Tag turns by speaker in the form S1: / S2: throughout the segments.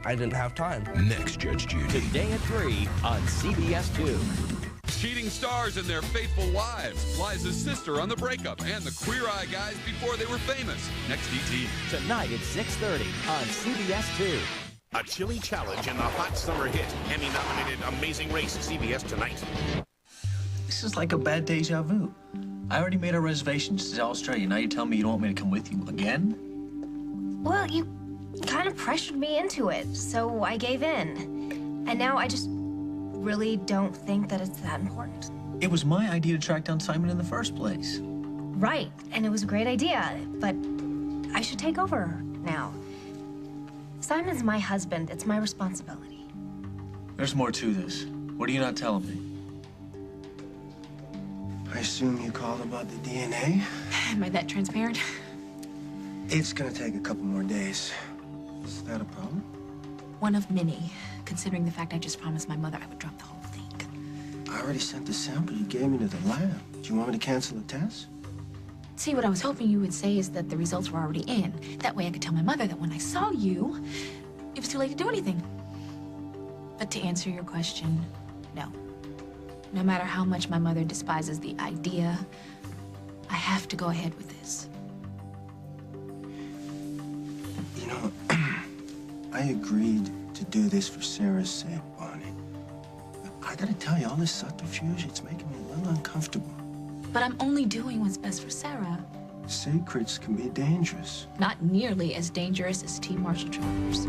S1: I didn't have time.
S2: Next, Judge Judy.
S3: Today at 3 on CBS 2.
S4: Cheating stars in their faithful lives. Liza's sister on the breakup and the Queer Eye guys before they were famous. Next ET.
S3: Tonight at 6:30 on CBS 2.
S5: A chilly challenge in the hot summer hit. Emmy-nominated Amazing Race, CBS Tonight.
S6: This is like a bad deja vu. I already made our reservations to Australia. Now you tell me you don't want me to come with you again?
S7: Well, you kind of pressured me into it, so I gave in. And now I just really don't think that it's that important.
S6: It was my idea to track down Simon in the first place.
S7: Right, and it was a great idea, but I should take over now. Simon's my husband. It's my responsibility.
S6: There's more to this. What are you not telling me?
S1: I assume you called about the DNA?
S8: Am I that transparent?
S1: It's gonna take a couple more days. Is that a problem?
S8: One of many, considering the fact I just promised my mother I would drop the whole thing.
S1: I already sent the sample you gave me to the lab. Do you want me to cancel the test?
S8: See, what I was hoping you would say is that the results were already in. That way I could tell my mother that when I saw you, it was too late to do anything. But to answer your question, no. No matter how much my mother despises the idea, I have to go ahead with this.
S1: You know, I agreed to do this for Sarah's sake, Bonnie. I gotta tell you, all this subterfuge, it's making me a little uncomfortable.
S8: But I'm only doing what's best for Sarah.
S1: Secrets can be dangerous.
S8: Not nearly as dangerous as T. Marshall Travers.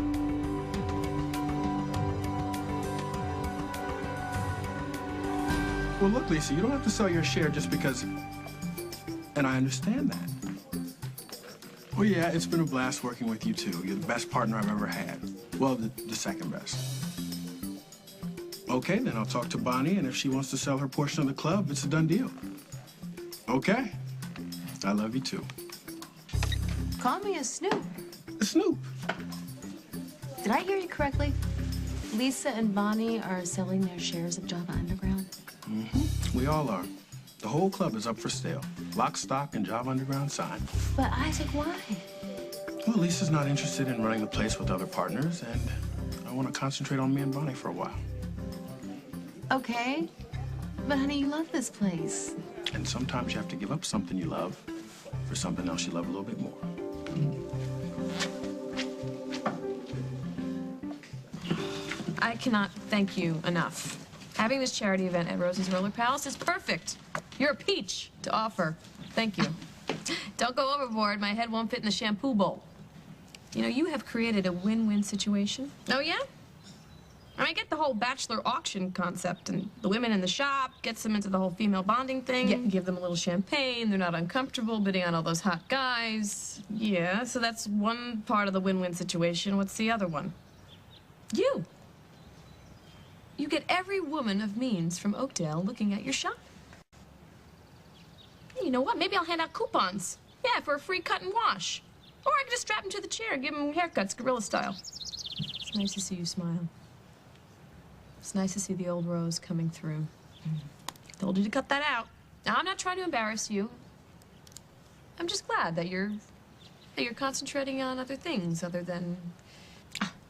S9: Well, look, Lisa, you don't have to sell your share just because... And I understand that. Well, yeah, it's been a blast working with you, too. You're the best partner I've ever had. Well, the second best. Okay, then I'll talk to Bonnie, and if she wants to sell her portion of the club, it's a done deal. Okay. I love you, too.
S10: Call me a Snoop.
S9: A Snoop.
S10: Did I hear you correctly? Lisa and Bonnie are selling their shares of Java Underground?
S9: Mm-hmm. We all are. The whole club is up for sale. Lock, stock, and Java Underground signed.
S10: But Isaac, why?
S9: Well, Lisa's not interested in running the place with other partners, and I want to concentrate on me and Bonnie for a while.
S10: Okay. But honey, you love this place.
S9: And sometimes you have to give up something you love for something else you love a little bit more.
S10: I cannot thank you enough. Having this charity event at Rosie's Roller Palace is perfect. You're a peach to offer. Thank you. Don't go overboard. My head won't fit in the shampoo bowl. You know, you have created a win-win situation. Oh, yeah? I get the whole bachelor auction concept, and the women in the shop gets them into the whole female bonding thing. Yeah, give them a little champagne. They're not uncomfortable bidding on all those hot guys. Yeah, so that's one part of the win-win situation. What's the other one? You. You get every woman of means from Oakdale looking at your shop. You know what? Maybe I'll hand out coupons. Yeah, for a free cut and wash. Or I can just strap them to the chair and give them haircuts, gorilla style. It's nice to see you smile. It's nice to see the old Rose coming through. Told you to cut that out. Now, I'm not trying to embarrass you. I'm just glad that you're concentrating on other things other than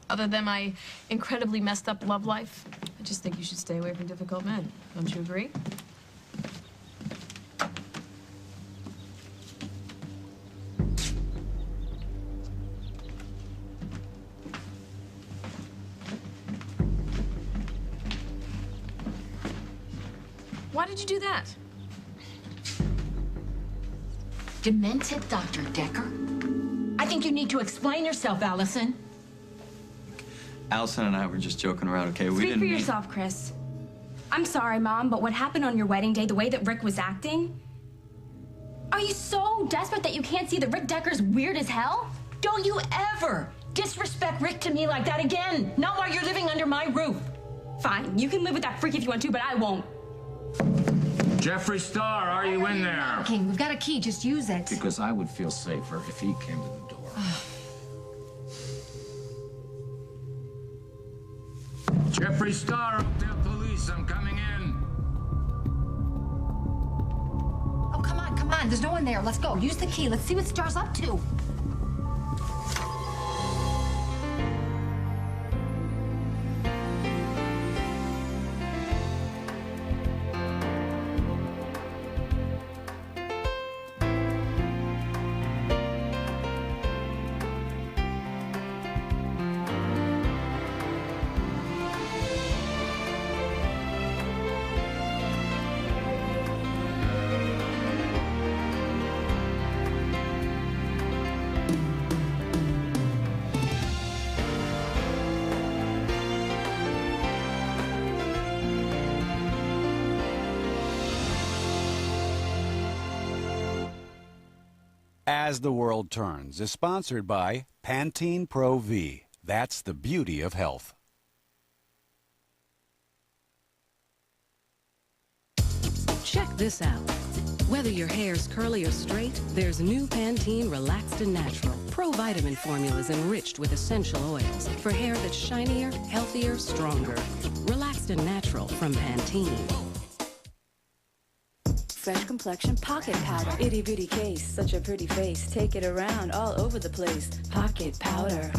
S10: my incredibly messed up love life. I just think you should stay away from difficult men. Don't you agree? Why did you do that?
S11: Demented Dr. Decker? I think you need to explain yourself, Allison.
S12: Allison and I were just joking around, okay? We didn't
S13: Speak for
S12: mean...
S13: yourself, Chris. I'm sorry, Mom, but what happened on your wedding day, the way that Rick was acting... Are you so desperate that you can't see that Rick Decker's weird as hell?
S11: Don't you ever disrespect Rick to me like that again. Not while you're living under my roof.
S13: Fine, you can live with that freak if you want to, but I won't.
S14: Jeffree Star, are you in there?
S11: King, we've got a key. Just use it.
S14: Because I would feel safer if he came to the door. Jeffree Star, Oakdale Police, I'm coming in.
S11: Oh, come on, come on. There's no one there. Let's go. Use the key. Let's see what Star's up to.
S2: As the World Turns is sponsored by Pantene Pro V. That's the beauty of health.
S15: Check this out. Whether your hair's curly or straight, there's new Pantene Relaxed and Natural. Pro-vitamin formulas enriched with essential oils for hair that's shinier, healthier, stronger. Relaxed and Natural from Pantene.
S16: Fresh complexion pocket powder. Itty bitty case, such a pretty face. Take it around all over the place. Pocket powder.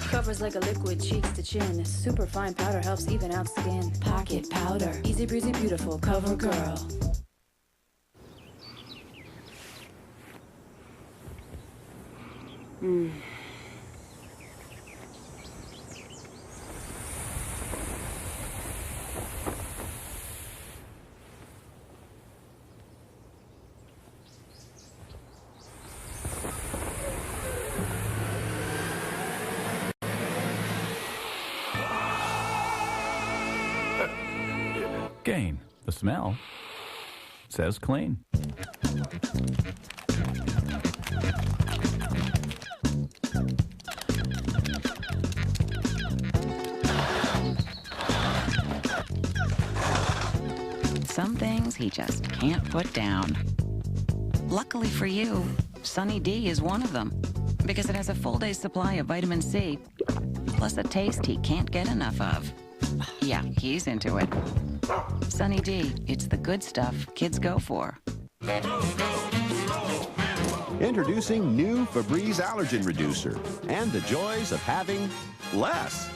S16: Covers like a liquid, cheeks to chin. Super fine powder helps even out skin. Pocket powder. Easy breezy beautiful cover girl.
S17: Gain. The smell says clean.
S18: Some things he just can't put down. Luckily for you, Sunny D is one of them, because it has a full day's supply of vitamin C, plus a taste he can't get enough of. Yeah, he's into it. Sunny D, it's the good stuff kids go for.
S19: Introducing new Febreze Allergen Reducer and the joys of having less.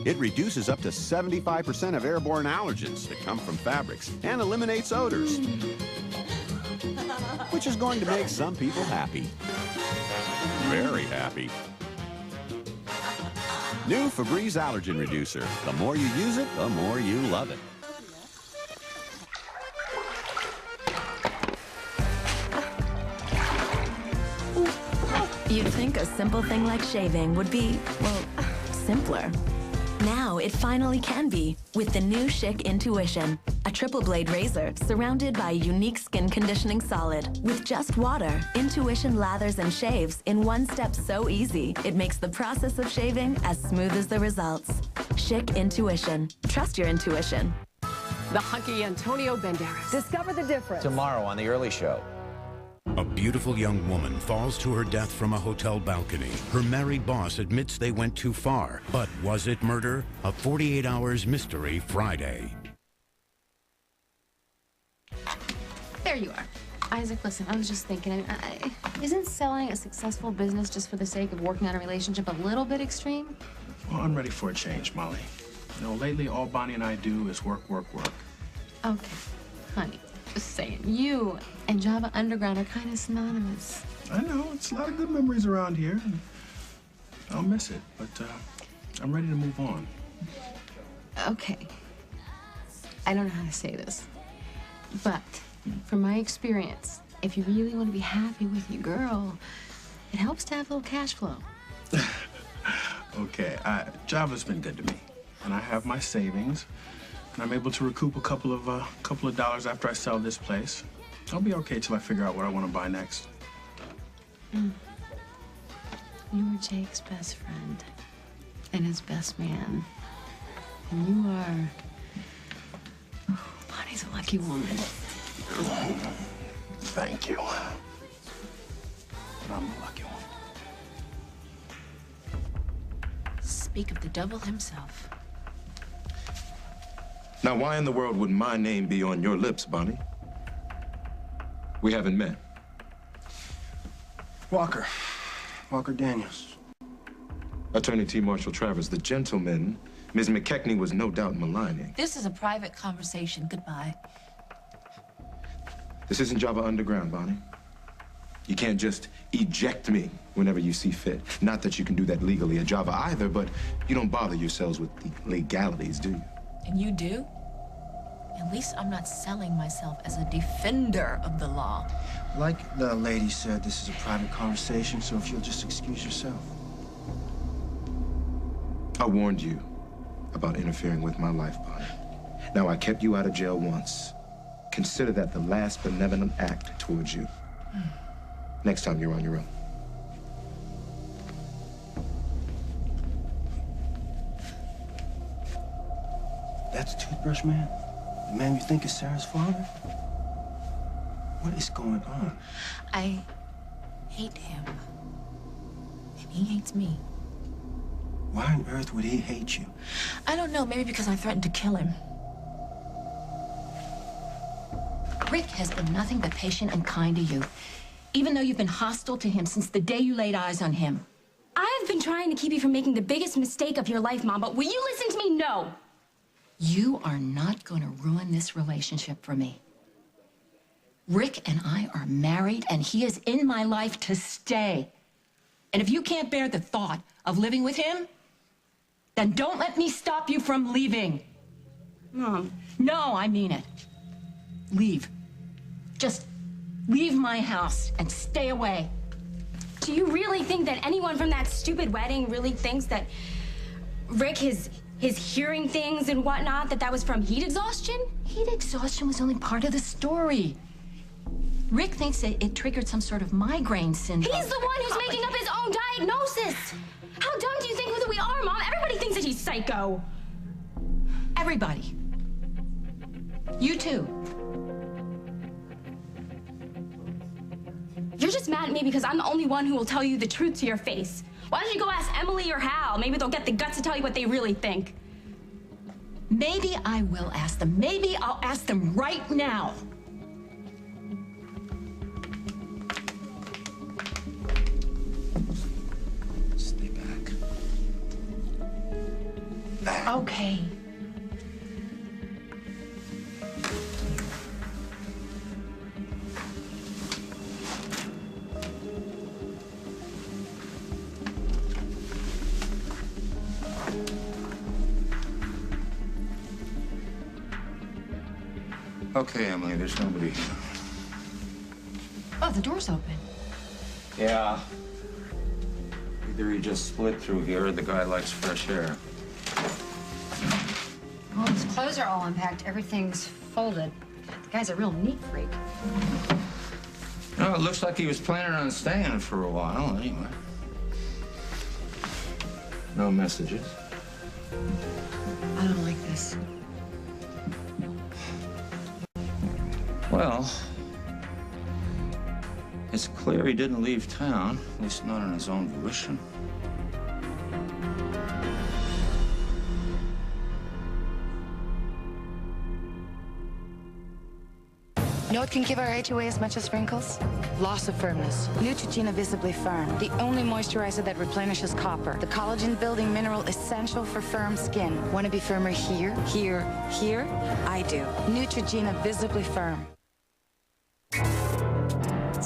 S19: It reduces up to 75% of airborne allergens that come from fabrics and eliminates odors, which is going to make some people happy. Very happy. New Febreze Allergen Reducer. The more you use it, the more you love it.
S20: You'd think a simple thing like shaving would be, well, simpler. Now it finally can be with the new Schick Intuition, a triple blade razor surrounded by a unique skin conditioning solid. With just water, Intuition lathers and shaves in one step so easy, it makes the process of shaving as smooth as the results. Schick Intuition. Trust your intuition.
S21: The hunky Antonio Banderas. Discover the difference.
S22: Tomorrow on The Early Show.
S5: A beautiful young woman falls to her death from a hotel balcony. Her married boss admits they went too far. But was it murder? A 48 Hours Mystery Friday.
S8: There you are. Isaac, listen, I was just thinking, isn't selling a successful business just for the sake of working on a relationship a little bit extreme?
S9: Well, I'm ready for a change, Molly. You know, lately all Bonnie and I do is work, work, work.
S8: Okay, honey, just saying, you and Java Underground are kind of synonymous.
S9: I know, it's a lot of good memories around here. I'll miss it, but I'm ready to move on.
S8: Okay. I don't know how to say this, but from my experience, if you really want to be happy with your girl, it helps to have a little cash flow.
S9: Okay, Java's been good to me, and I have my savings, and I'm able to recoup a couple of dollars after I sell this place. I'll be okay till I figure out what I want to buy next.
S8: You were Jake's best friend and his best man, and you are. Oh, Bonnie's a lucky woman.
S9: Thank you. But I'm a lucky one.
S8: Speak of the devil himself.
S1: Now, why in the world would my name be on your lips, Bonnie? We haven't met. Walker Daniels. Attorney T. Marshall Travers, the gentleman Ms. McKechnie was no doubt maligning.
S8: This is a private conversation. Goodbye.
S1: This isn't Java Underground, Bonnie. You can't just eject me whenever you see fit. Not that you can do that legally at Java either, but you don't bother yourselves with the legalities, do you?
S8: And you do? At least I'm not selling myself as a defender of the law.
S1: Like the lady said, this is a private conversation, so if you'll just excuse yourself. I warned you about interfering with my life, Bonnie. Now, I kept you out of jail once. consider that the last benevolent act towards you. Next time you're on your own.
S9: That's Toothbrush Man? The man you think is Sarah's father? What is going on?
S8: I hate him. And he hates me.
S9: Why on earth would he hate you?
S8: I don't know, maybe because I threatened to kill him.
S11: Rick has been nothing but patient and kind to you, even though you've been hostile to him since the day you laid eyes on him.
S13: I've been trying to keep you from making the biggest mistake of your life, Mom, but will you listen to me? No.
S11: You are not going to ruin this relationship for me. Rick and I are married, and he is in my life to stay. And if you can't bear the thought of living with him, then don't let me stop you from leaving.
S13: Mom.
S11: No, I mean it. Leave. Just leave my house and stay away.
S13: Do you really think that anyone from that stupid wedding really thinks that Rick, his hearing things and whatnot, that was from heat exhaustion?
S11: Heat exhaustion was only part of the story. Rick thinks that it triggered some sort of migraine syndrome.
S13: He's the one who's making up his own diagnosis. How dumb do you think that we are, Mom? Everybody thinks that he's psycho.
S11: Everybody. You too.
S13: You're just mad at me because I'm the only one who will tell you the truth to your face. Why don't you go ask Emily or Hal? Maybe they'll get the guts to tell you what they really think.
S11: Maybe I will ask them. Maybe I'll ask them right now.
S1: Stay back.
S11: Okay.
S14: Okay, Emily, there's nobody here.
S8: Oh, the door's open.
S14: Yeah. Either he just split through here or the guy likes fresh air.
S4: Well, his clothes are all unpacked. Everything's folded. The guy's a real neat freak.
S14: No, it looks like he was planning on staying for a while, anyway. No messages.
S4: I don't like this.
S14: Well, it's clear he didn't leave town, at least not on his own volition.
S22: You know what can give our age away as much as wrinkles? Loss of firmness. Neutrogena Visibly Firm, the only moisturizer that replenishes copper, the collagen-building mineral essential for firm skin. Want to be firmer here, here, here? I do. Neutrogena Visibly Firm.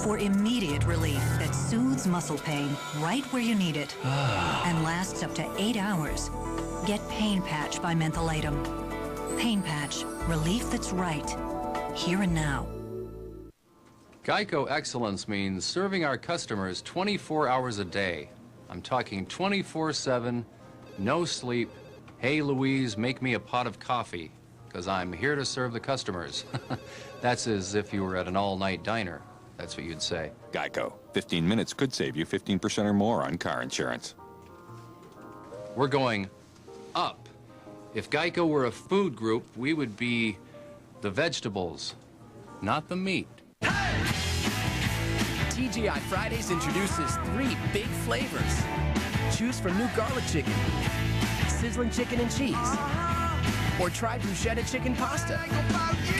S23: For immediate relief that soothes muscle pain right where you need it and lasts up to 8 hours, get Pain Patch by Mentholatum. Pain Patch, relief that's right, here and now.
S24: Geico Excellence means serving our customers 24 hours a day. I'm talking 24/7, no sleep. Hey, Louise, make me a pot of coffee, because I'm here to serve the customers. That's as if you were at an all-night diner. That's what you'd say.
S25: Geico. 15 minutes could save you 15% or more on car insurance.
S24: We're going up. If Geico were a food group, we would be the vegetables, not the meat.
S3: TGI Fridays introduces 3 big flavors. Choose from new garlic chicken, sizzling chicken and cheese, or try bruschetta chicken pasta.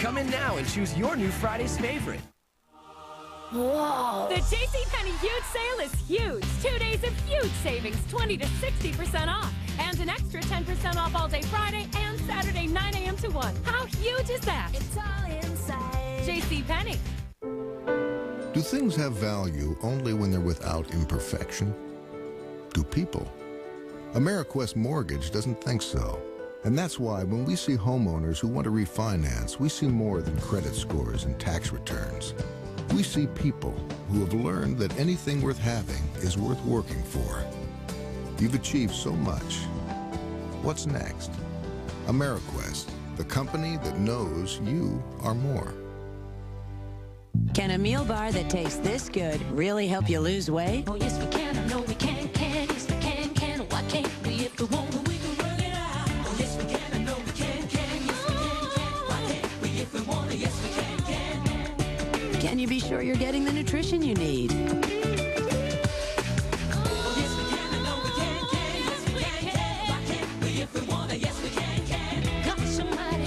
S3: Come in now and choose your new Friday's favorite.
S26: Whoa! The JCPenney huge sale is huge. 2 days of huge savings, 20 to 60% off. And an extra 10% off all day Friday and Saturday 9 a.m. to 1. How huge is that? It's all inside. JCPenney.
S27: Do things have value only when they're without imperfection? Do people? AmeriQuest Mortgage doesn't think so. And that's why when we see homeowners who want to refinance, we see more than credit scores and tax returns. We see people who have learned that anything worth having is worth working for. You've achieved so much. What's next? AmeriQuest, the company that knows you are more.
S2: Can a meal bar that tastes this good really help you lose weight?
S8: Oh, yes, we can. I know we can. Yes, we can. Why can't we if we want? We can work it out. Oh, yes, we can. I know we can. Yes, we can. Why can't we if we want? Yes, we can.
S2: Can you be sure you're getting the nutrition you need?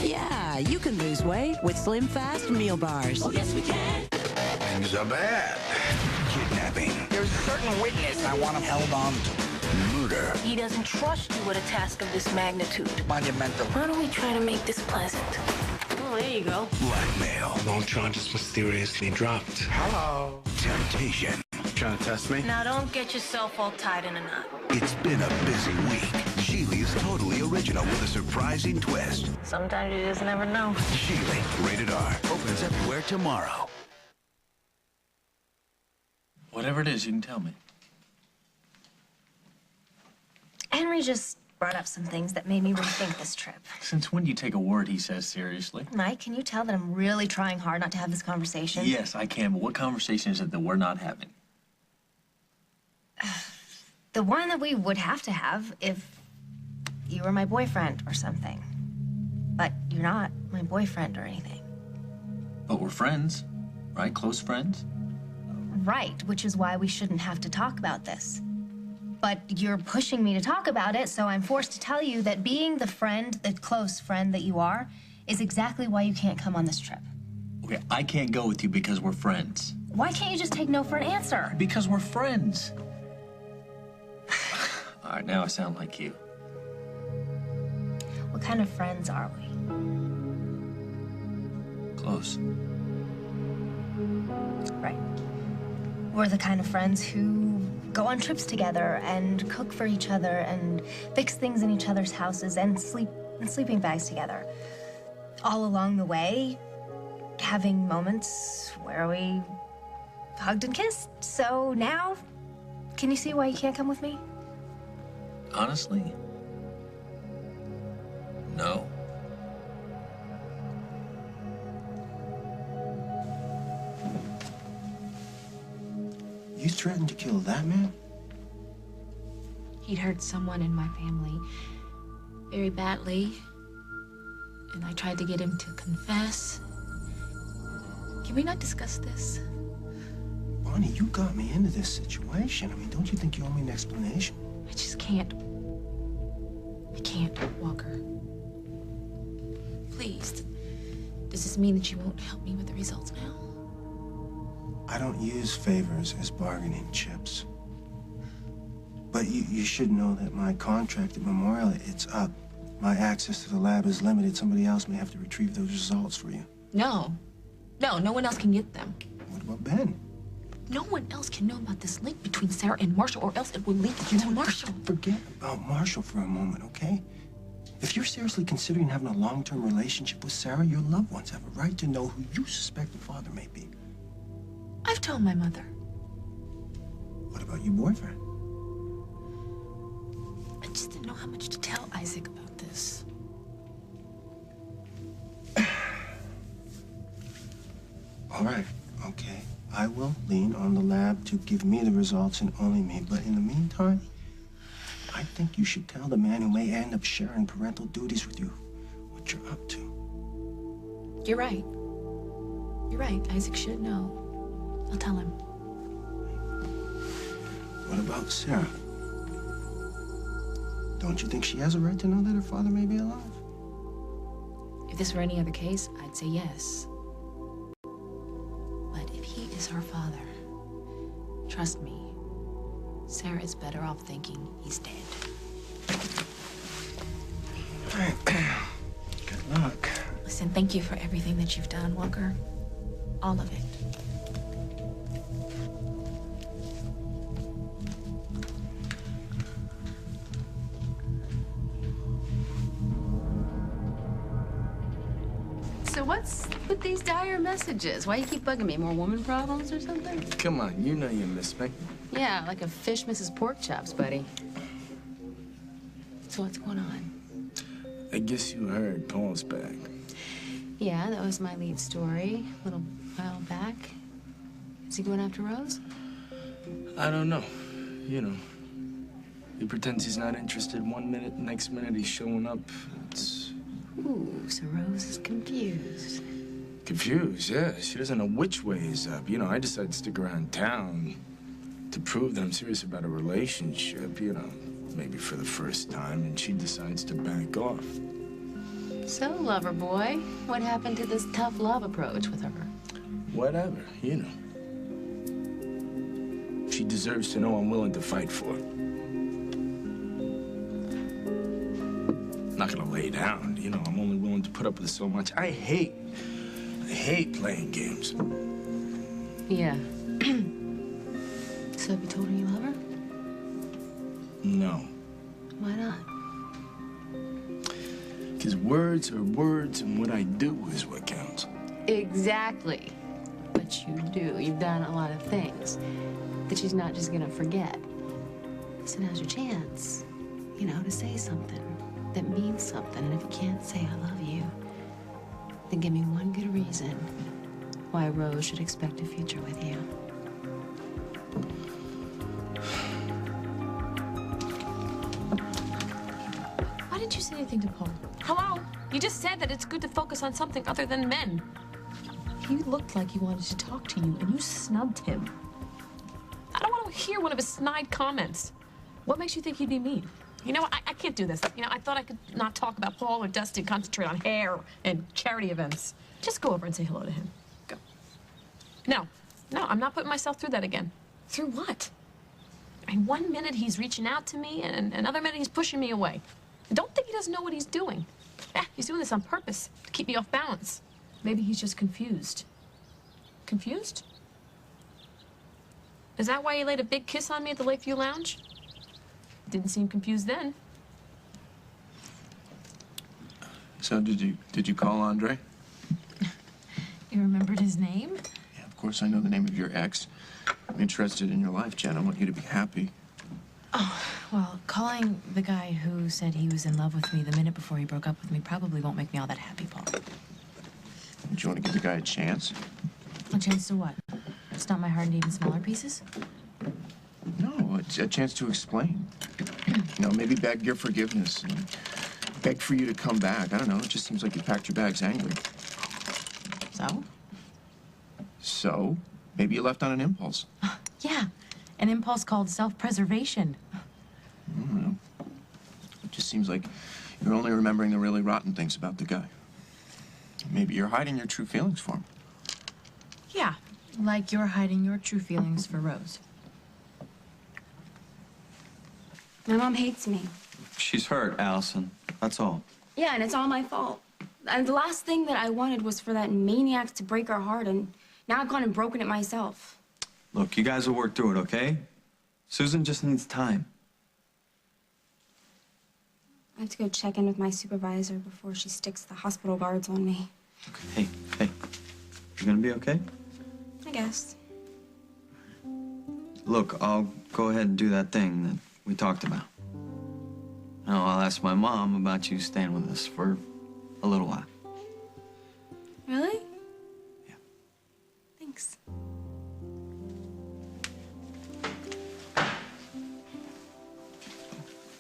S2: Yeah, you can lose weight with Slim Fast meal bars.
S8: Oh, yes, we can.
S6: Things are bad. Kidnapping. There's a certain witness I want him held on to. Murder.
S20: He doesn't trust you with a task of this magnitude.
S6: Monumental.
S20: Why don't we try to make this pleasant? Oh, there you go.
S6: Blackmail.
S7: No charges mysteriously dropped.
S6: Hello. Temptation.
S7: Trying to test me?
S20: Now, don't get yourself all tied in a knot.
S6: It's been a busy week. Sheely is totally original with a surprising twist.
S20: Sometimes you just never know.
S6: Sheely, rated R. Opens everywhere tomorrow.
S9: Whatever it is, you can tell me.
S4: Henry just brought up some things that made me rethink this trip.
S9: Since when do you take a word he says seriously?
S4: Mike, can you tell that I'm really trying hard not to have this conversation?
S9: Yes, I can, but what conversation is it that we're not having?
S4: The one that we would have to have if you were my boyfriend or something. But you're not my boyfriend or anything.
S9: But we're friends, right? Close friends?
S4: Right, which is why we shouldn't have to talk about this. But you're pushing me to talk about it, so I'm forced to tell you that being the friend, the close friend that you are, is exactly why you can't come on this trip.
S9: Okay, I can't go with you because we're friends.
S4: Why can't you just take no for an answer?
S9: Because we're friends. All right, now I sound like you.
S4: What kind of friends are we?
S9: Close.
S4: Right. We're the kind of friends who go on trips together and cook for each other and fix things in each other's houses and sleep in sleeping bags together. All along the way, having moments where we hugged and kissed. So now, can you see why you can't come with me?
S9: Honestly? No.
S1: You threatened to kill that man?
S8: He'd hurt someone in my family very badly, and I tried to get him to confess. Can we not discuss this?
S1: Bonnie, you got me into this situation. I mean, don't you think you owe me an explanation?
S8: I just can't. I can't, Walker. Please. Does this mean that you won't help me with the results now?
S1: I don't use favors as bargaining chips. But you should know that my contract at Memorial, it's up. My access to the lab is limited. Somebody else may have to retrieve those results for you.
S8: No. No one else can get them.
S1: What about Ben?
S8: No one else can know about this link between Sarah and Marshall, or else it will leak to Marshall.
S1: Forget about Marshall for a moment, okay? If you're seriously considering having a long-term relationship with Sarah, your loved ones have a right to know who you suspect the father may be.
S8: I've told my mother.
S1: What about your boyfriend?
S8: I just didn't know how much to tell Isaac about this.
S1: All right, okay. I will lean on the lab to give me the results and only me. But in the meantime, I think you should tell the man who may end up sharing parental duties with you what you're up to.
S8: You're right. You're right. Isaac should know. I'll tell him.
S1: What about Sarah? Don't you think she has a right to know that her father may be alive?
S8: If this were any other case, I'd say yes. But if he is her father, trust me, Sarah is better off thinking he's dead.
S1: All right. Good luck.
S8: Listen, thank you for everything that you've done, Walker. All of it.
S10: So what's with these dire messages? Why you keep bugging me? More woman problems or something?
S9: Come on, you know you miss me.
S10: Yeah, like a fish misses pork chops, buddy.
S8: So what's going on?
S9: I guess you heard Paul's back.
S10: Yeah, that was my lead story a little while back. Is he going after Rose?
S9: I don't know. You know, he pretends he's not interested 1 minute, next minute he's showing up. It's...
S10: Ooh, so Rose is confused.
S9: Confused, yeah. She doesn't know which way is up. You know, I decided to stick around town to prove that I'm serious about a relationship, you know, maybe for the first time, and she decides to back off.
S10: So, lover boy, what happened to this tough love approach with her?
S9: Whatever, you know. She deserves to know I'm willing to fight for her. I'm not gonna lay down, you know, I'm only willing to put up with so much. I hate playing games.
S10: Yeah. So have you told her you love her?
S9: No.
S10: Why not?
S9: Because words are words, and what I do is what counts.
S10: Exactly. But you do. You've done a lot of things that she's not just gonna forget. So now's your chance, you know, to say something that means something. And if you can't say I love you, then give me one good reason why Rose should expect a future with you.
S8: Why didn't you say anything to Paul? Hello? You just said that it's good to focus on something other than men. He looked like he wanted to talk to you, and you snubbed him. I don't want to hear one of his snide comments. What makes you think he'd be mean? You know what? I can't do this. You know, I thought I could not talk about Paul or Dusty and concentrate on hair and charity events. Just go over and say hello to him. Go. No, I'm not putting myself through that again. Through what? I mean, 1 minute he's reaching out to me, and another minute he's pushing me away. I don't think he doesn't know what he's doing. He's doing this on purpose to keep me off balance. Maybe he's just confused. Confused? Is that why he laid a big kiss on me at the Lakeview Lounge? Didn't seem confused then.
S9: So did you call Andre?
S8: You remembered his name?
S1: Yeah, of course I know the name of your ex. I'm interested in your life, Jen. I want you to be happy.
S8: Oh, well, calling the guy who said he was in love with me the minute before he broke up with me probably won't make me all that happy, Paul.
S1: Do you want to give the guy a chance?
S8: A chance to what? Stomp my heart into even smaller pieces?
S1: No, it's a chance to explain. You know, maybe beg your forgiveness. And beg for you to come back. I don't know. It just seems like you packed your bags angry.
S8: So?
S1: So? Maybe you left on an impulse.
S8: Yeah, an impulse called self-preservation.
S1: I don't know. It just seems like you're only remembering the really rotten things about the guy. Maybe you're hiding your true feelings for him.
S8: Yeah, like you're hiding your true feelings for Rose.
S13: My mom hates me.
S12: She's hurt, Allison. That's all.
S13: Yeah, and it's all my fault. And the last thing that I wanted was for that maniac to break her heart, and now I've gone and broken it myself.
S12: Look, you guys will work through it, okay? Susan just needs time.
S13: I have to go check in with my supervisor before she sticks the hospital guards on me.
S12: Okay, hey. You gonna be okay?
S13: I guess.
S12: Look, I'll go ahead and do that thing that we talked about. Now, I'll ask my mom about you staying with us for a little while.
S13: Really? Yeah. Thanks.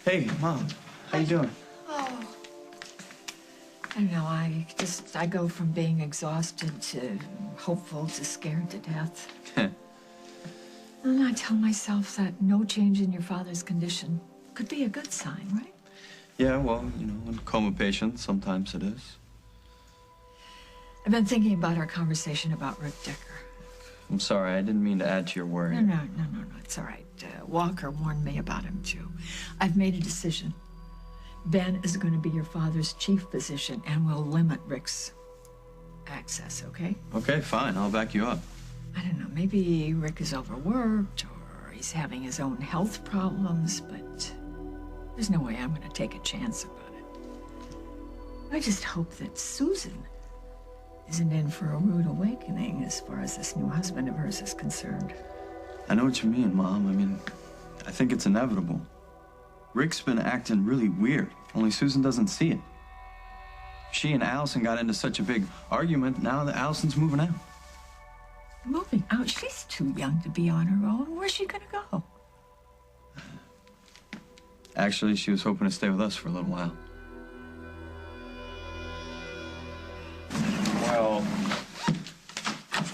S12: Hey, Mom. How you doing?
S15: Oh. I don't know, I go from being exhausted to hopeful to scared to death. And I tell myself that no change in your father's condition could be a good sign, right?
S12: Yeah, well, you know, in coma patients, sometimes it is.
S15: I've been thinking about our conversation about Rick Decker.
S12: I'm sorry, I didn't mean to add to your worry.
S15: No, it's all right. Walker warned me about him, too. I've made a decision. Ben is going to be your father's chief physician, and will limit Rick's access, okay?
S12: Okay, fine, I'll back you up.
S15: I don't know, maybe Rick is overworked, or he's having his own health problems, but there's no way I'm going to take a chance about it. I just hope that Susan isn't in for a rude awakening as far as this new husband of hers is concerned.
S12: I know what you mean, Mom. I mean, I think it's inevitable. Rick's been acting really weird, only Susan doesn't see it. She and Allison got into such a big argument, now that Allison's moving out.
S15: Moving out? She's too young to be on her own. Where's she gonna go?
S12: Actually, she was hoping to stay with us for a little while.
S9: Well,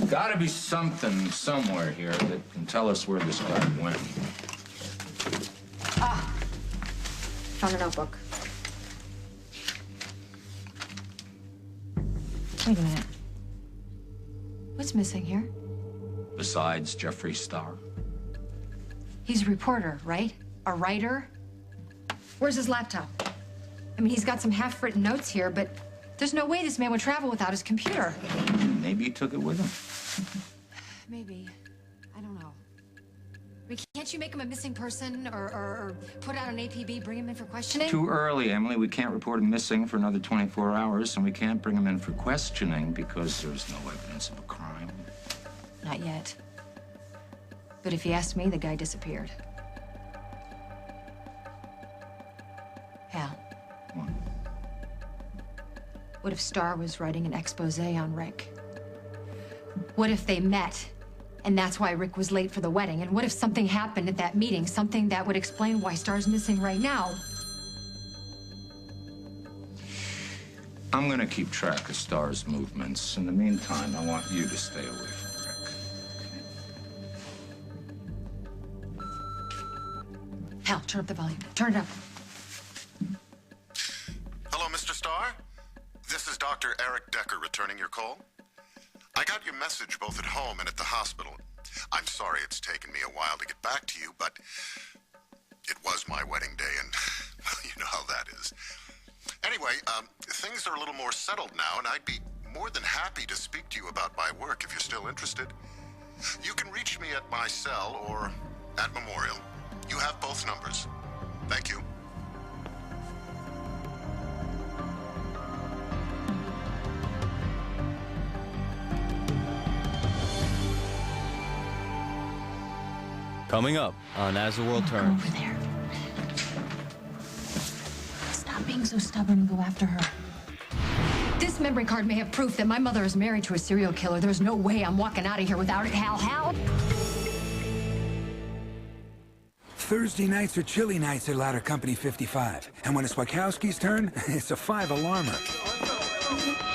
S9: gotta be something somewhere here that can tell us where this guy went.
S8: Ah, found a notebook. Wait a minute. What's missing here?
S9: Besides Jeffree Star.
S8: He's a reporter, right? A writer? Where's his laptop? I mean, he's got some half-written notes here, but there's no way this man would travel without his computer.
S9: Maybe he took it with him.
S8: Maybe. I don't know. I mean, can't you make him a missing person or put out an APB, bring him in for questioning?
S9: Too early, Emily. We can't report him missing for another 24 hours, and we can't bring him in for questioning because there's no evidence of a crime.
S8: Not yet. But if you ask me, the guy disappeared. Hal.
S9: What?
S8: What if Star was writing an expose on Rick? What if they met, and that's why Rick was late for the wedding? And what if something happened at that meeting, something that would explain why Star's missing right now?
S9: I'm gonna keep track of Star's movements. In the meantime, I want you to stay away from Rick.
S8: Hal, turn up the volume. Turn it up.
S5: Hello, Mr. Starr? This is Dr. Eric Decker returning your call. I got your message both at home and at the hospital. I'm sorry it's taken me a while to get back to you, but it was my wedding day, and well, you know how that is. Anyway, things are a little more settled now, and I'd be more than happy to speak to you about my work if you're still interested. You can reach me at my cell or at Memorial. You have both numbers. Thank you.
S11: Coming up on As the World Turns.
S8: Over there. Stop being so stubborn and go after her. This memory card may have proof that my mother is married to a serial killer. There's no way I'm walking out of here without it, Hal. Hal?
S6: Thursday nights are chilly nights at Ladder Company 55. And when it's Wachowski's turn, it's a 5-alarmer.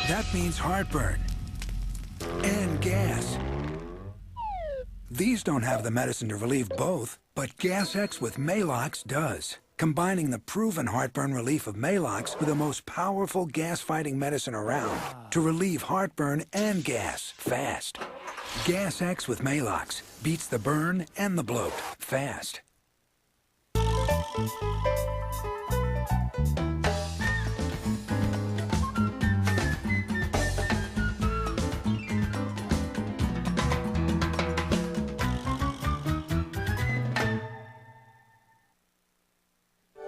S6: That means heartburn. And gas. These don't have the medicine to relieve both, but Gas X with Maalox does. Combining the proven heartburn relief of Maalox with the most powerful gas-fighting medicine around to relieve heartburn and gas fast. Gas X with Maalox beats the burn and the bloat fast.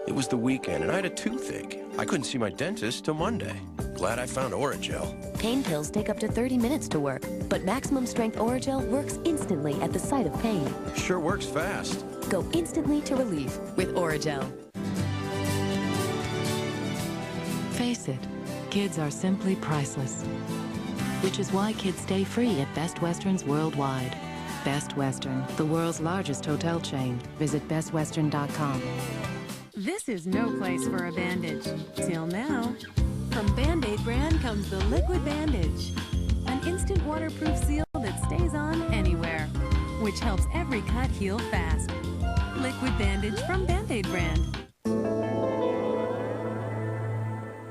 S16: It was the weekend, and I had a toothache. I couldn't see my dentist till Monday. Glad I found Oragel.
S20: Pain pills take up to 30 minutes to work, but maximum strength Oragel works instantly at the site of pain.
S16: Sure works fast.
S20: Go instantly to relief with Oragel.
S17: Face it, kids are simply priceless. Which is why kids stay free at Best Westerns worldwide. Best Western, the world's largest hotel chain. Visit bestwestern.com.
S18: This is no place for a bandage. Till now. From Band-Aid brand comes the Liquid Bandage. An instant waterproof seal that stays on anywhere, which helps every cut heal fast. Liquid Bandage from Band-Aid brand.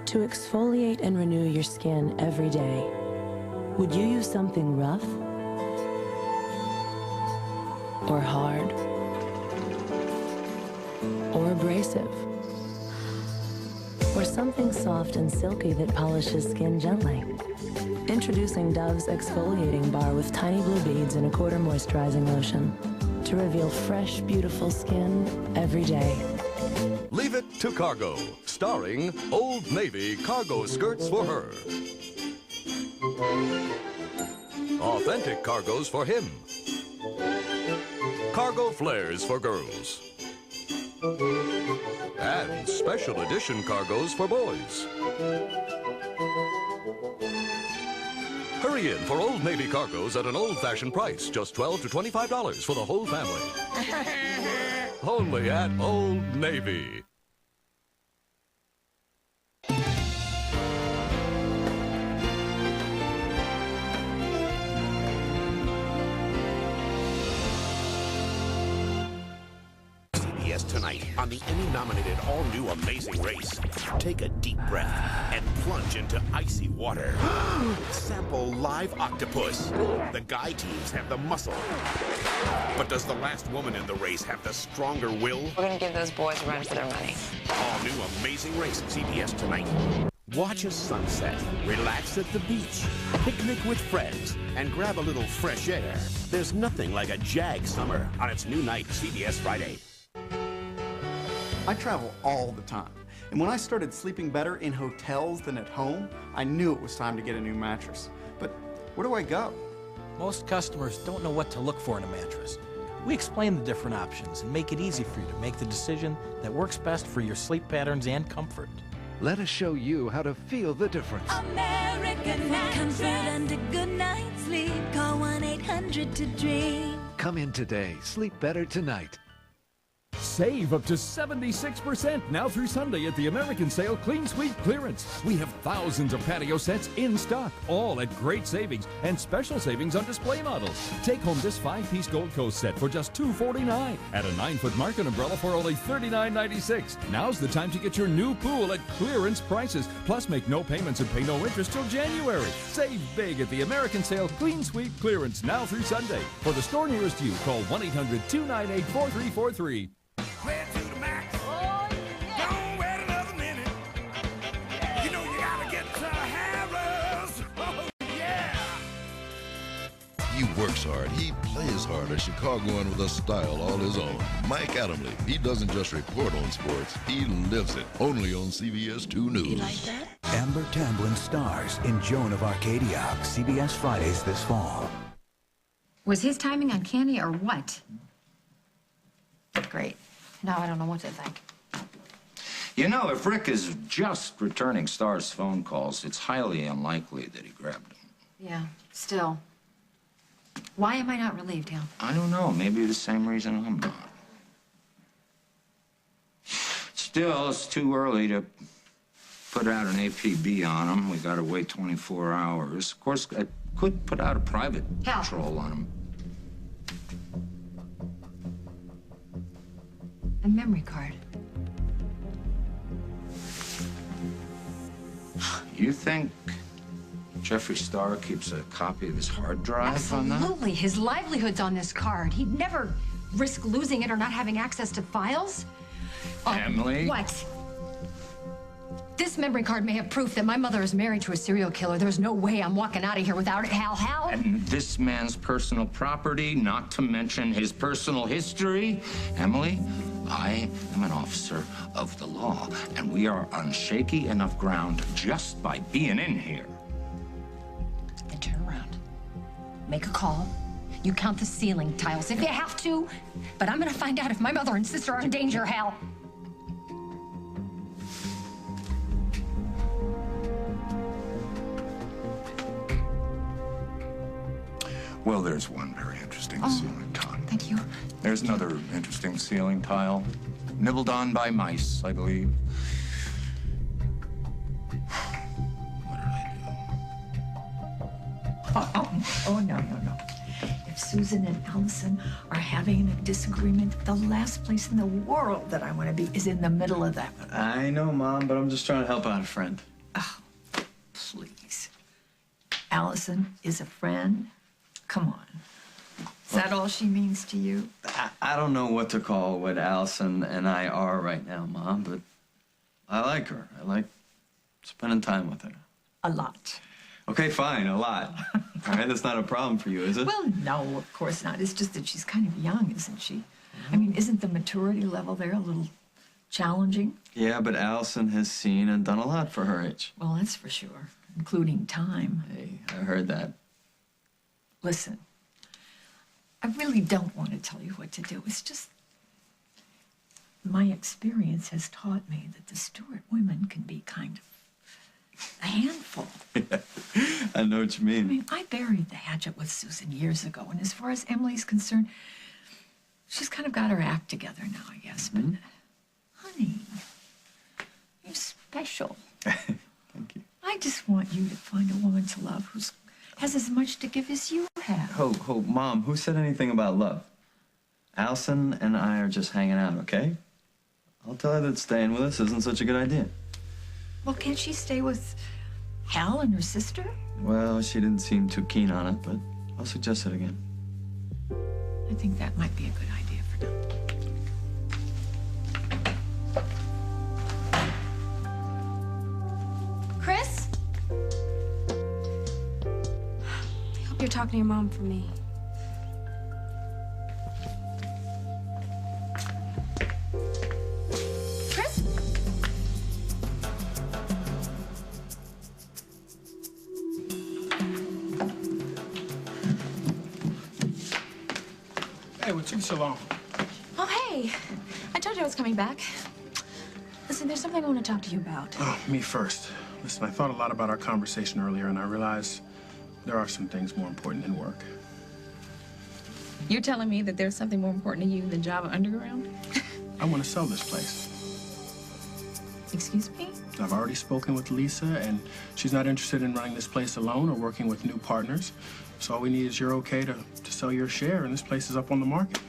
S17: To exfoliate and renew your skin every day, would you use something rough? Or hard? Or abrasive? Or something soft and silky that polishes skin gently? Introducing Dove's exfoliating bar with tiny blue beads and a quarter moisturizing lotion to reveal fresh, beautiful skin every day.
S19: Leave It to Cargo, starring Old Navy cargo skirts for her. Authentic cargos for him. Cargo flares for girls. And special edition cargos for boys. Hurry in for Old Navy cargoes at an old-fashioned price, just $12 to $25 for the whole family. Only at Old Navy.
S16: CBS tonight on the Emmy-nominated all-new Amazing Race. Take a deep breath and plunge into icy water. Sample live octopus. The guy teams have the muscle. But does the last woman in the race have the stronger will?
S3: We're gonna give those boys a run for their money.
S16: All new Amazing Race, CBS tonight. Watch a sunset, relax at the beach, picnic with friends, and grab a little fresh air. There's nothing like a Jag summer on its new night, CBS Friday.
S14: I travel all the time, and when I started sleeping better in hotels than at home, I knew it was time to get a new mattress. But where do I go?
S21: Most customers don't know what to look for in a mattress. We explain the different options and make it easy for you to make the decision that works best for your sleep patterns and comfort.
S22: Let us show you how to feel the difference.
S23: American comfort and a good night's sleep. Call 1-800-DREAM.
S22: Come in today. Sleep better tonight.
S24: Save up to 76% now through Sunday at the American Sale Clean Sweep Clearance. We have thousands of patio sets in stock, all at great savings and special savings on display models. Take home this 5-piece Gold Coast set for just $249. Add a 9-foot market umbrella for only $39.96. Now's the time to get your new pool at clearance prices. Plus, make no payments and pay no interest till January. Save big at the American Sale Clean Sweep Clearance now through Sunday. For the store nearest you, call 1-800-298-4343.
S25: He works hard, he plays hard, a Chicagoan with a style all his own. Mike Adamle, he doesn't just report on sports, he lives it. Only on CBS 2 News.
S6: You like that? Amber Tamblyn stars in Joan of Arcadia, CBS Fridays this fall.
S8: Was his timing uncanny or what? Great. Now I don't know what to think.
S28: You know, if Rick is just returning Star's phone calls, it's highly unlikely that he grabbed them.
S8: Yeah, still. Why am I not relieved, Hal?
S28: I don't know. Maybe the same reason I'm not. Still, it's too early to put out an APB on him. We gotta wait 24 hours. Of course, I could put out a private patrol on him.
S8: A memory card.
S28: You think Jeffree Star keeps a copy of his hard drive on that?
S8: Absolutely. His livelihood's on this card. He'd never risk losing it or not having access to files.
S28: Emily?
S8: What? This memory card may have proof that my mother is married to a serial killer. There's no way I'm walking out of here without it, Hal. Hal?
S28: And this man's personal property, not to mention his personal history. Emily, I am an officer of the law, and we are on shaky enough ground just by being in here.
S8: Then turn around. Make a call. You count the ceiling tiles if you have to. But I'm gonna find out if my mother and sister are in danger, Hal.
S5: Well, there's one very interesting ceiling tile.
S8: Thank you.
S5: There's another interesting ceiling tile, nibbled on by mice, I believe.
S15: Oh, no. If Susan and Allison are having a disagreement, the last place in the world that I want to be is in the middle of that.
S12: I know, Mom, but I'm just trying to help out a friend.
S15: Oh, please. Allison is a friend? Come on. Is that all she means to you?
S12: I don't know what to call what Allison and I are right now, Mom, but I like her. I like spending time with her.
S15: A lot.
S12: Okay, fine, a lot. All right, that's not a problem for you, is it?
S15: Well, no, of course not. It's just that she's kind of young, isn't she? I mean, isn't the maturity level there a little challenging?
S12: Yeah, but Allison has seen and done a lot for her age.
S15: Well, that's for sure, including time.
S12: Hey, I heard that.
S15: Listen, I really don't want to tell you what to do. It's just my experience has taught me that the Stewart women can be kind of a handful.
S12: I know what you mean.
S15: I mean, I buried the hatchet with Susan years ago, and as far as Emily's concerned, she's kind of got her act together now, I guess. But, honey, you're special.
S12: Thank you.
S15: I just want you to find a woman to love who has as much to give as you have.
S12: Mom, who said anything about love? Allison and I are just hanging out, okay? I'll tell her that staying with us isn't such a good idea.
S15: Well, can't she stay with Hal and her sister?
S12: Well, she didn't seem too keen on it, but I'll suggest it again.
S15: I think that might be a good idea for now.
S1: Chris? I hope you're talking to your mom for me. Chris?
S9: Hey, what took so long?
S8: Oh, hey. I told you I was coming back. Listen, there's something I want to talk to you about.
S9: Oh, me first. Listen, I thought a lot about our conversation earlier, and I realized there are some things more important than work.
S8: You're telling me that there's something more important to you than Java Underground?
S9: I want to sell this place.
S8: Excuse me?
S9: I've already spoken with Lisa, and she's not interested in running this place alone or working with new partners. So all we need is your okay to sell your share, and this place is up on the market.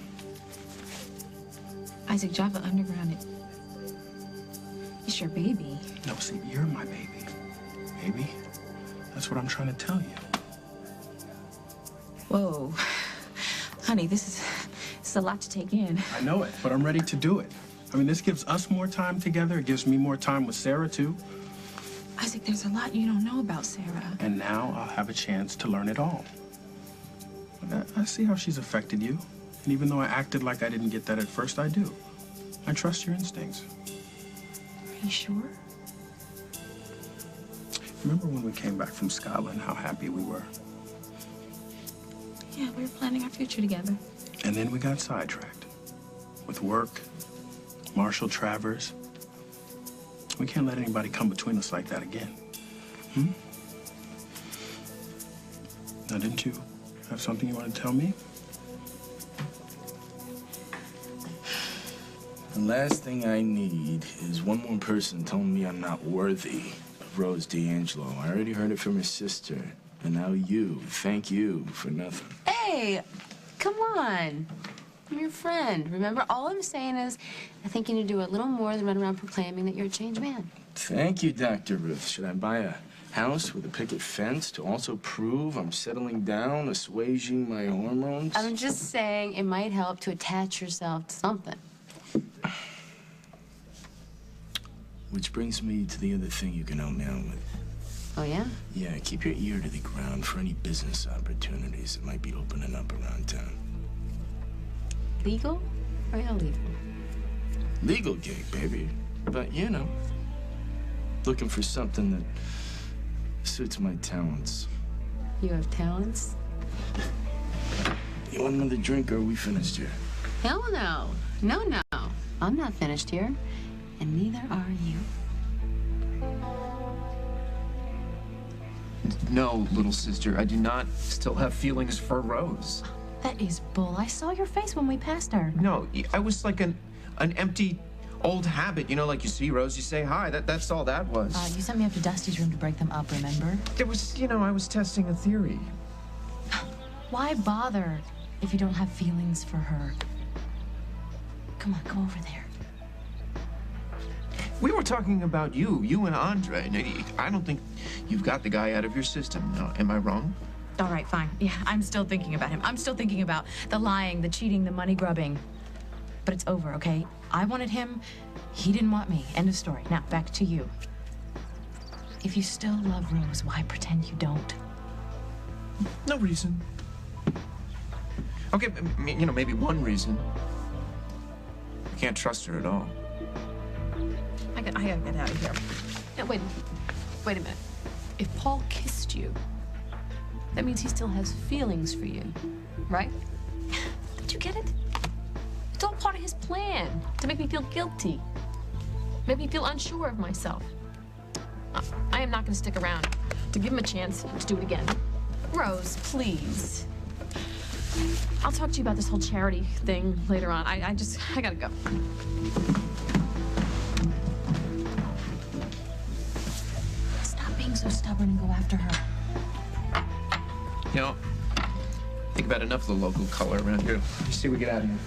S8: Isaac, Java Underground, it's your baby.
S9: No, see, you're my baby. Baby, that's what I'm trying to tell you.
S8: Whoa. Honey, this is a lot to take in.
S9: I know it, but I'm ready to do it. I mean, this gives us more time together. It gives me more time with Sarah, too.
S8: Isaac, there's a lot you don't know about Sarah.
S9: And now I'll have a chance to learn it all. I see how she's affected you. And even though I acted like I didn't get that at first, I do. I trust your instincts.
S8: Are you sure?
S9: Remember when we came back from Scotland, how happy we were?
S8: Yeah, we were planning our future together.
S9: And then we got sidetracked. With work, Marshall Travers. We can't let anybody come between us like that again. Now, didn't you have something you want to tell me? The last thing I need is one more person telling me I'm not worthy of Rose D'Angelo. I already heard it from her sister. And now you. Thank you for nothing.
S1: Hey, come on. I'm your friend. Remember, all I'm saying is I think you need to do a little more than run around proclaiming that you're a changed man.
S9: Thank you, Dr. Ruth. Should I buy a house with a picket fence to also prove I'm settling down, assuaging my hormones?
S1: I'm just saying it might help to attach yourself to something.
S9: Which brings me to the other thing you can help me out with.
S1: Oh, yeah?
S9: Yeah, keep your ear to the ground for any business opportunities that might be opening up around town.
S1: Legal or illegal?
S9: Legal gig, baby. But, you know, looking for something that suits my talents.
S1: You have talents?
S9: You want another drink, or are we finished here?
S1: Hell no. No, no. I'm not finished here. And neither are you.
S2: No, little sister, I do not still have feelings for Rose.
S8: That is bull. I saw your face when we passed her.
S2: No, I was like an empty old habit. You know, like you see Rose, you say hi. That's all that was.
S8: You sent me up to Dusty's room to break them up, remember?
S2: It was, you know, I was testing a theory.
S8: Why bother if you don't have feelings for her? Come on, go over there.
S2: We were talking about you and Andre. I don't think you've got the guy out of your system. No, am I wrong?
S8: All right, fine. Yeah, I'm still thinking about him. I'm still thinking about the lying, the cheating, the money grubbing. But it's over, okay? I wanted him. He didn't want me. End of story. Now, back to you. If you still love Rose, why pretend you don't?
S2: No reason. Okay, you know, maybe one reason. I can't trust her at all.
S8: I gotta get out of here. Now, wait a minute. If Paul kissed you, that means he still has feelings for you, right? Don't you get it? It's all part of his plan to make me feel guilty, make me feel unsure of myself. I am not going to stick around to give him a chance to do it again. Rose, please. I'll talk to you about this whole charity thing later on. I gotta go. Stop being so stubborn and go after her.
S2: You know, I think about enough of the local color around here. Let's see if we get out of here.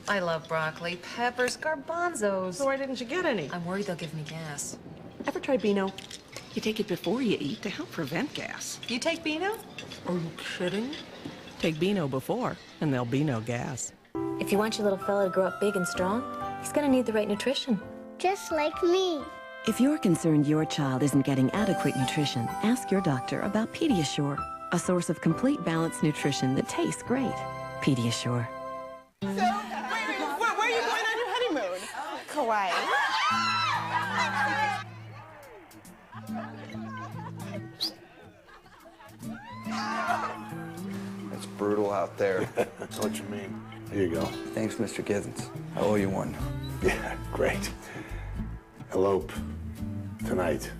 S3: I love broccoli, peppers, garbanzos.
S4: So why didn't you get any?
S3: I'm worried they'll give me gas.
S4: Ever try Beano? You take it before you eat to help prevent gas.
S3: You take Beano?
S4: Are you kidding? Take Beano before, and there'll be no gas.
S7: If you want your little fella to grow up big and strong, he's gonna need the right nutrition.
S10: Just like me.
S11: If you're concerned your child isn't getting adequate nutrition, ask your doctor about Pediasure, a source of complete balanced nutrition that tastes great. Pediasure.
S4: Where are you going on your honeymoon? Kauai.
S13: It's brutal out there.
S20: That's what you mean. Here you go.
S13: Thanks, Mr. Givens. I owe you one.
S20: Yeah, great. Elope tonight.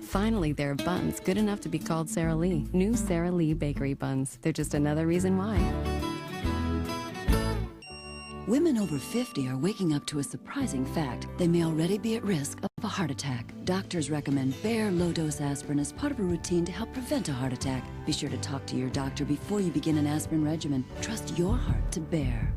S17: Finally, there are buns good enough to be called Sara Lee. New Sara Lee bakery buns. They're just another reason why.
S26: Women over 50 are waking up to a surprising fact. They may already be at risk of a heart attack. Doctors recommend Bayer low-dose aspirin as part of a routine to help prevent a heart attack. Be sure to talk to your doctor before you begin an aspirin regimen. Trust your heart to Bayer.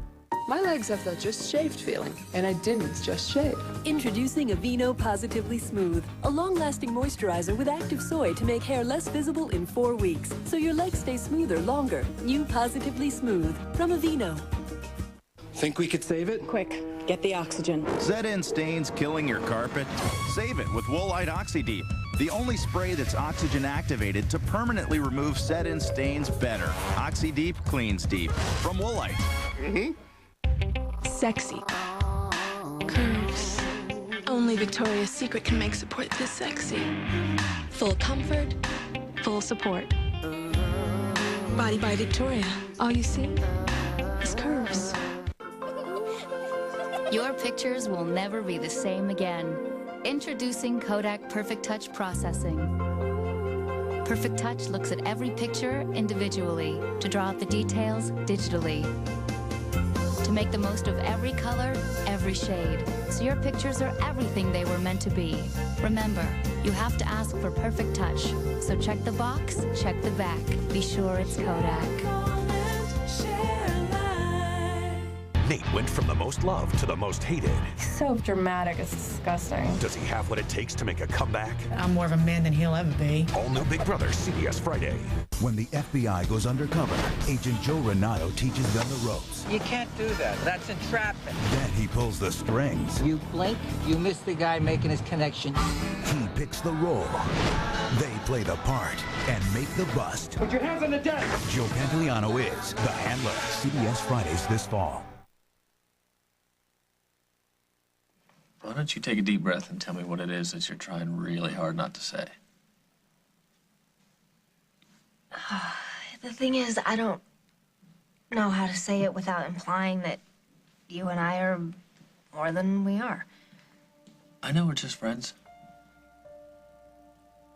S27: My legs have that just shaved feeling, and I didn't just shave.
S18: Introducing Aveeno Positively Smooth, a long-lasting moisturizer with active soy to make hair less visible in 4 weeks, so your legs stay smoother longer. New Positively Smooth from Aveeno.
S29: Think we could save it?
S30: Quick, get the oxygen.
S31: Set-in stains killing your carpet? Save it with Woolite Oxy-Deep, the only spray that's oxygen activated to permanently remove set-in stains better. Oxy-Deep cleans deep. From Woolite.
S32: Sexy. Curves. Only Victoria's Secret can make support this sexy. Full comfort, full support. Body by Victoria. All you see is curves.
S33: Your pictures will never be the same again. Introducing Kodak Perfect Touch Processing. Perfect Touch looks at every picture individually to draw out the details digitally. To make the most of every color, every shade, so your pictures are everything they were meant to be. Remember, you have to ask for Perfect Touch. So check the box, check the back. Be sure it's Kodak.
S16: Nate went from the most loved to the most hated.
S34: So dramatic, it's disgusting.
S16: Does he have what it takes to make a comeback?
S34: I'm more of a man than he'll ever be.
S16: All new Big Brother, CBS Friday.
S35: When the FBI goes undercover, Agent Joe Renato teaches them the ropes.
S36: You can't do that. That's entrapment.
S35: Then he pulls the strings.
S36: You blink, you miss the guy making his connection.
S35: He picks the role. They play the part and make the bust.
S36: Put your hands on the desk.
S35: Joe Pantoliano is The Handler. CBS Fridays this fall.
S2: Why don't you take a deep breath and tell me what it is that you're trying really hard not to say?
S7: The thing is, I don't know how to say it without implying that you and I are more than we are.
S2: I know we're just friends.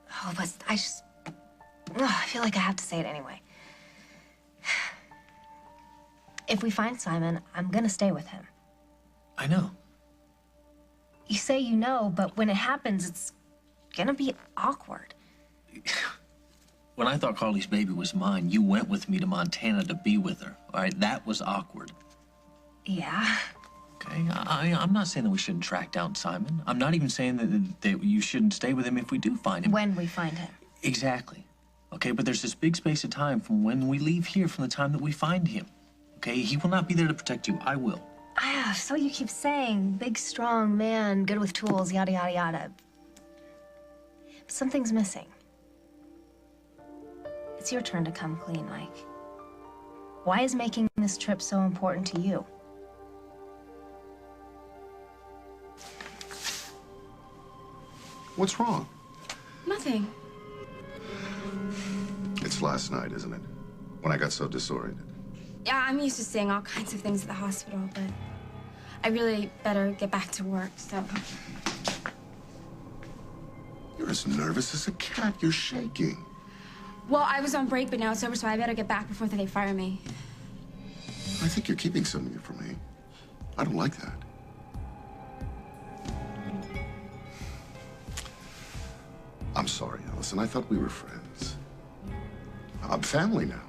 S7: Oh, but I feel like I have to say it anyway. If we find Simon, I'm gonna stay with him.
S2: I know.
S7: You say you know, but when it happens, it's gonna be awkward.
S2: When I thought Carly's baby was mine, you went with me to Montana to be with her. All right, that was awkward.
S7: Yeah.
S2: Okay, I'm not saying that we shouldn't track down Simon. I'm not even saying that you shouldn't stay with him if we do find him.
S7: When we find him.
S2: Exactly. Okay, but there's this big space of time from when we leave here from the time that we find him. Okay, he will not be there to protect you. I will.
S7: So you keep saying, big, strong man, good with tools, yada, yada, yada. But something's missing. It's your turn to come clean, Mike. Why is making this trip so important to you?
S1: What's wrong?
S5: Nothing.
S1: It's last night, isn't it? When I got so disoriented.
S5: Yeah, I'm used to seeing all kinds of things at the hospital, but I really better get back to work, so.
S1: You're as nervous as a cat. You're shaking.
S5: Well, I was on break, but now it's over, so I better get back before they fire me.
S1: I think you're keeping something from me. I don't like that. I'm sorry, Allison. I thought we were friends. I'm family now.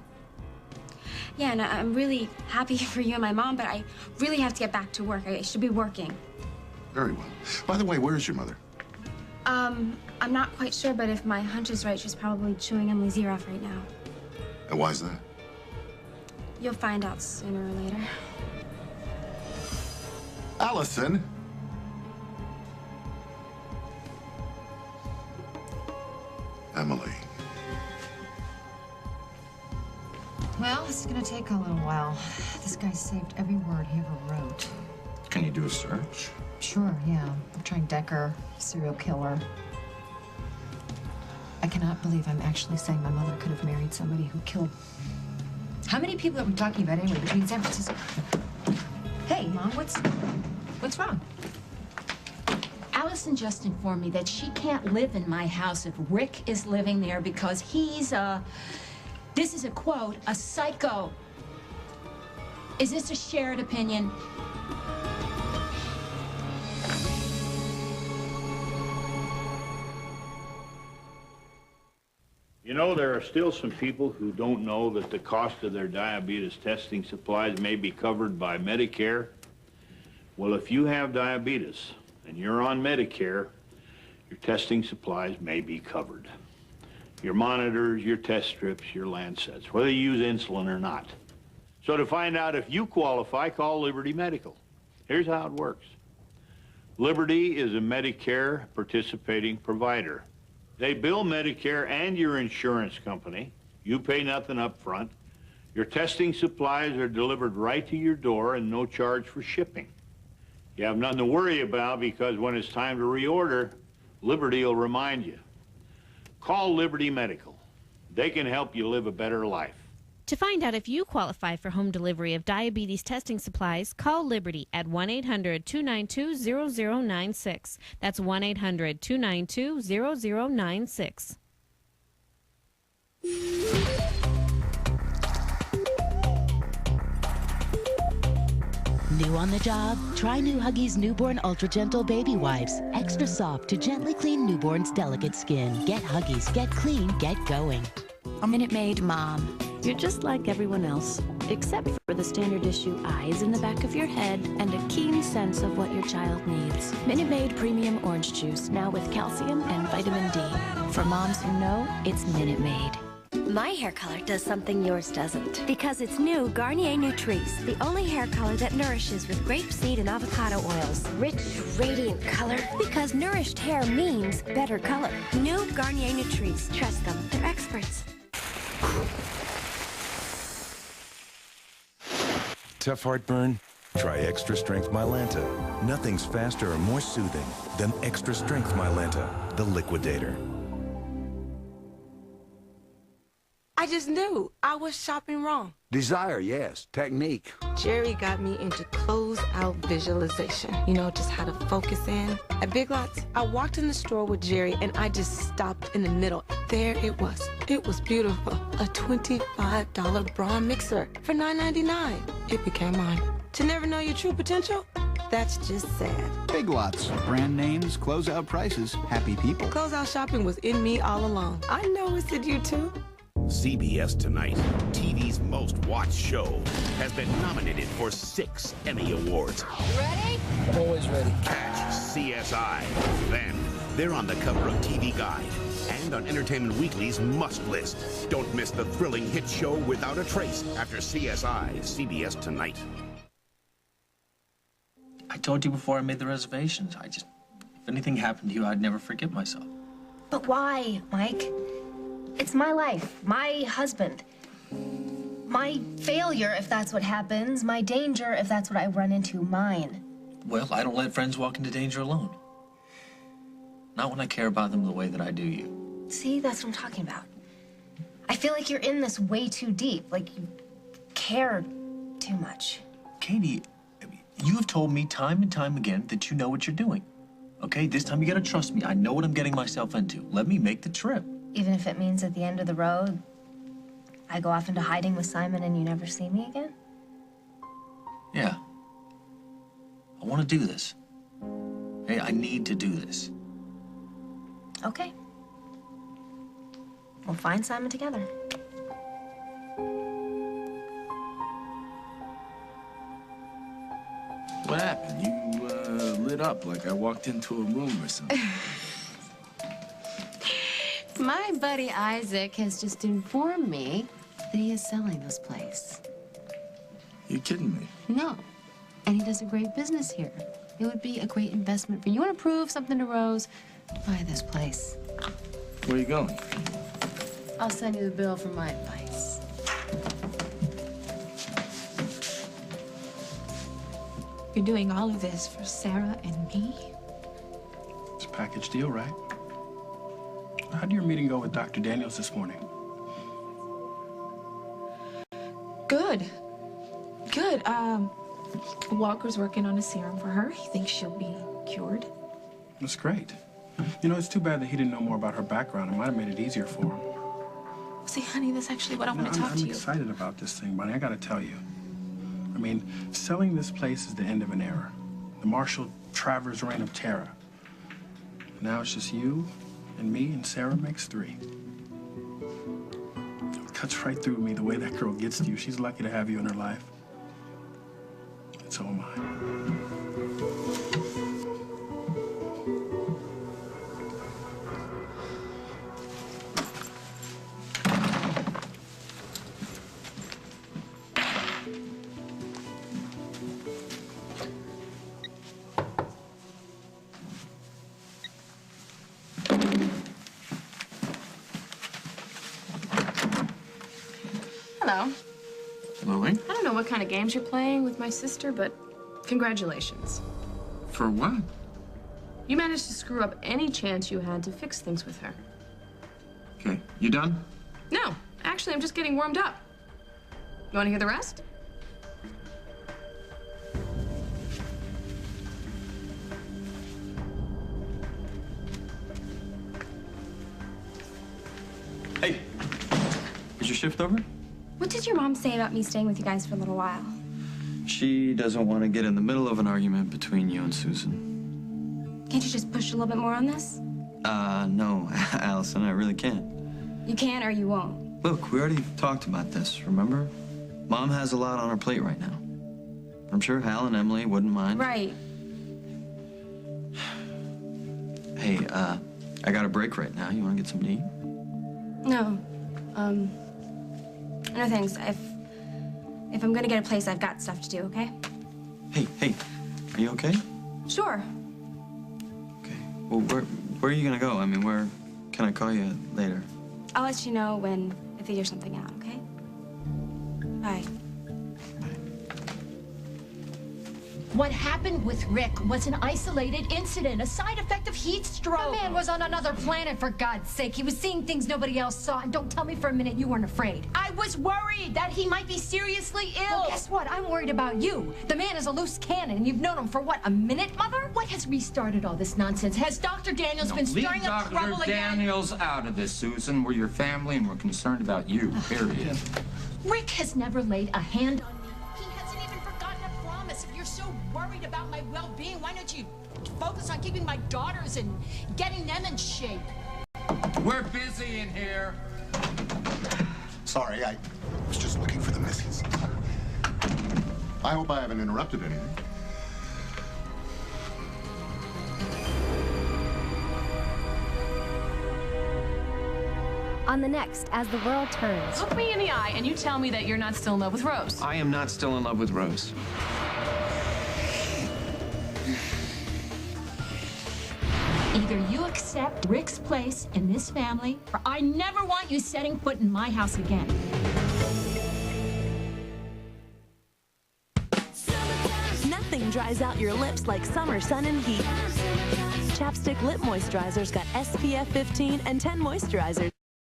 S5: Yeah, and I'm really happy for you and my mom, but I really have to get back to work. I should be working.
S1: Very well. By the way, where is your mother?
S5: I'm not quite sure, but if my hunch is right, she's probably chewing Emily's ear off right now.
S1: And why is that?
S5: You'll find out sooner or later.
S1: Allison! Emily.
S3: Well, this is gonna take a little while. This guy saved every word he ever wrote.
S1: Can you do a search?
S3: Sure, yeah. I'm trying Decker, serial killer. I cannot believe I'm actually saying my mother could have married somebody who killed... How many people are we talking about anyway between San Francisco... Hey, Mom, what's wrong?
S6: Allison just informed me that she can't live in my house if Rick is living there because he's this is a quote, a psycho. Is this a shared opinion?
S8: You know, there are still some people who don't know that the cost of their diabetes testing supplies may be covered by Medicare. Well, if you have diabetes and you're on Medicare, your testing supplies may be covered. Your monitors, your test strips, your Lancets, whether you use insulin or not. So to find out if you qualify, call Liberty Medical. Here's how it works. Liberty is a Medicare participating provider. They bill Medicare and your insurance company. You pay nothing up front. Your testing supplies are delivered right to your door and no charge for shipping. You have nothing to worry about because when it's time to reorder, Liberty will remind you. Call Liberty Medical. They can help you live a better life.
S9: To find out if you qualify for home delivery of diabetes testing supplies, call Liberty at 1-800-292-0096. That's 1-800-292-0096.
S12: New on the job? Try new Huggies Newborn Ultra Gentle Baby Wipes. Extra soft to gently clean newborn's delicate skin. Get Huggies, get clean, get going.
S11: A Minute Maid mom. You're just like everyone else, except for the standard issue eyes in the back of your head and a keen sense of what your child needs. Minute Maid Premium Orange Juice, now with calcium and vitamin D. For moms who know, it's Minute Maid.
S14: My hair color does something yours doesn't. Because it's new Garnier Nutrice, the only hair color that nourishes with grapeseed and avocado oils. Rich, radiant color. Because nourished hair means better color. New Garnier Nutrice. Trust them. They're experts.
S35: Tough heartburn? Try Extra Strength Mylanta. Nothing's faster or more soothing than Extra Strength Mylanta, the liquidator.
S15: I just knew I was shopping wrong.
S36: Desire, yes. Technique.
S19: Jerry got me into close-out visualization. You know, just how to focus in. At Big Lots, I walked in the store with Jerry and I just stopped in the middle. There it was. It was beautiful. A $25 bra mixer for $9.99. It became mine. To never know your true potential? That's just sad.
S21: Big Lots. Brand names, close-out prices, happy people.
S19: Close-out shopping was in me all along. I know it's in you too.
S16: CBS Tonight, TV's most watched show, has been nominated for 6 Emmy Awards.
S36: Ready? I'm always ready.
S16: Catch CSI. Then, they're on the cover of TV Guide and on Entertainment Weekly's must list. Don't miss the thrilling hit show Without a Trace after CSI, CBS Tonight.
S2: I told you before I made the reservations. If anything happened to you, I'd never forgive myself.
S7: But why, Mike? It's my life, my husband. My failure, if that's what happens. My danger, if that's what I run into. Mine.
S2: Well, I don't let friends walk into danger alone. Not when I care about them the way that I do you.
S7: See, that's what I'm talking about. I feel like you're in this way too deep, like you care too much.
S2: Katie, you have told me time and time again that you know what you're doing. Okay, this time you gotta trust me. I know what I'm getting myself into. Let me make the trip.
S7: Even if it means at the end of the road, I go off into hiding with Simon and you never see me again?
S2: Yeah. I want to do this. Hey, I need to do this.
S7: Okay. We'll find Simon together.
S4: What happened? You lit up like I walked into a room or something.
S10: My buddy Isaac has just informed me that he is selling this place.
S4: You kidding me?
S10: No. And he does a great business here. It would be a great investment for you. You want to prove something to Rose? Buy this place.
S4: Where are you going?
S10: I'll send you the bill for my advice.
S19: You're doing all of this for Sarah and me?
S13: It's a package deal, right? How did your meeting go with Dr. Daniels this morning?
S19: Good. Good. Walker's working on a serum for her. He thinks she'll be cured.
S13: That's great. You know, it's too bad that he didn't know more about her background. It might have made it easier for him.
S19: See, honey, that's actually what I want to talk to you.
S13: I'm excited about this thing, Bonnie. I gotta tell you. I mean, selling this place is the end of an era. The Marshal Travers' reign of terror. Now it's just you and me, and Sarah makes 3. It cuts right through me the way that girl gets to you. She's lucky to have you in her life. And so am I.
S17: Hello.
S2: Louie?
S17: I don't know what kind of games you're playing with my sister, but congratulations.
S4: For what?
S17: You managed to screw up any chance you had to fix things with her.
S4: Okay, you done?
S17: No, actually, I'm just getting warmed up. You want to hear the rest?
S2: Hey, is your shift over?
S5: What did your mom say about me staying with you guys for a little while?
S2: She doesn't want to get in the middle of an argument between you and Susan.
S5: Can't you just push a little bit more on this?
S2: No, Allison, I really can't.
S5: You can or you won't.
S2: Look, we already talked about this, remember? Mom has a lot on her plate right now. I'm sure Hal and Emily wouldn't mind.
S5: Right.
S2: Hey, I got a break right now. You want to get something to eat?
S5: No. No thanks. If I'm gonna get a place, I've got stuff to do, okay?
S2: Hey, are you okay?
S5: Sure.
S2: Well, where are you gonna go? I mean, where can I call you later?
S5: I'll let you know when I figure something out, okay? Bye.
S6: What happened with Rick was an isolated incident, a side effect of heat stroke.
S3: The man was on another planet, for God's sake. He was seeing things nobody else saw. And don't tell me for a minute you weren't afraid.
S6: I was worried that he might be seriously ill.
S3: Well, guess what? I'm worried about you. The man is a loose cannon, and you've known him for, what, a minute, Mother?
S6: What has restarted all this nonsense? Has Dr. Daniels been stirring up trouble
S18: Leave Dr. Daniels out of this, Susan. We're your family, and we're concerned about you, period.
S6: Rick has never laid a hand on me. He hasn't even forgotten a promise. If you're so worried about my well-being, why don't you focus on keeping my daughters and getting them in shape?
S18: We're busy in here.
S1: Sorry, I was just looking for the missus. I hope I haven't interrupted anything.
S14: On the next, As the World Turns.
S17: Look me in the eye and you tell me that you're not still in love with Rose.
S4: I am not still in love with Rose.
S6: Either you accept Rick's place in this family, or I never want you setting foot in my house again.
S8: Nothing dries out your lips like summer sun and heat. Chapstick Lip Moisturizer's got SPF 15 and 10 moisturizers.